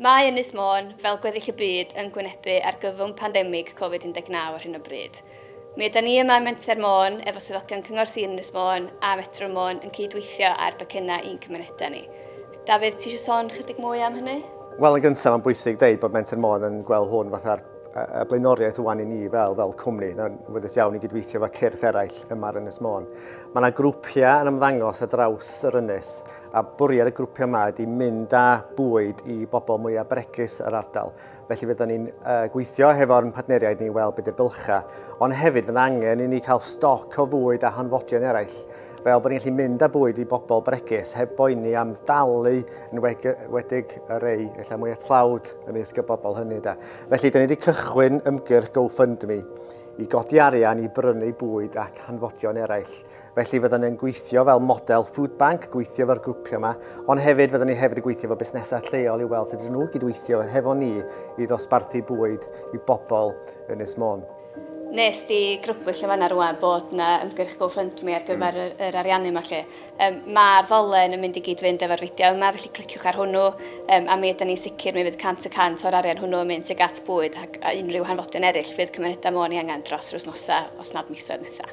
Mae Ynys Môn, fel gweddill y byd, yn gwynebu ar gyfwng pandemig COVID-19 ar hyn o bryd. Mi ydym ni yma Menter Môn efo swyddogion Cyngor Sir Ynys Môn a Medrwn Môn yn cydweithio ar becynau un cymunedau ni. Dafydd, ti eisiau sôn chydig mwy am hynny? Wel, yn gyntaf, mae'n bwysig deud bod Menter Môn yn gweld hwn fatha'r blaenoriaeth wan i ni fel cwmni. Wyddus iawn i gydweithio efo cyrff eraill yma ar Ynys Môn. Mae yna grwpiau yn ymddangos ar draws yr ynys, a bwriad y grwpiau yma ydy mynd â bwyd i bobl mwyaf bregus yr ardal. Felly fyddwn ni'n gweithio hefo'r partneriaid ni i weld beth y bylcha, ond hefyd fydd angen i ni cael stoc o fwyd a hanfodion eraill. Fel bod ni'n gallu mynd â bwyd i bobl bregus heb boeni am dalu yn wedig y rei, efallai mwy tlawd ymysg y bobl hynny. Felly, dyn ni wedi cychwyn ymgyrch GoFundMe i godi arian i brynu bwyd ac hanfodion eraill. Felly fyddwn ni'n gweithio fel model food bank, gweithio efo'r grwpiau yma, ond hefyd fyddwn ni hefyd gweithio efo busnesau lleol i weld sut ydyn nhw gydweithio hefo ni i ddosbarthu bwyd i bobl Ynys Môn. Nes di grybwyll yma rwan bod yna ymgyrch GoFundMe ar gyfer yr ariannu yma lle. Mae'r ddolen yn mynd i gyd fynd efo'r fideo yma, felly cliciwch ar hwnnw, a mi ydym ni'n sicr mi fydd 100% o'r arian hwnnw yn mynd tuag at bwyd ac unrhyw hanfodion eraill fydd cymunedau Môn i angen dros yr wythnosau os nad misoedd nesaf.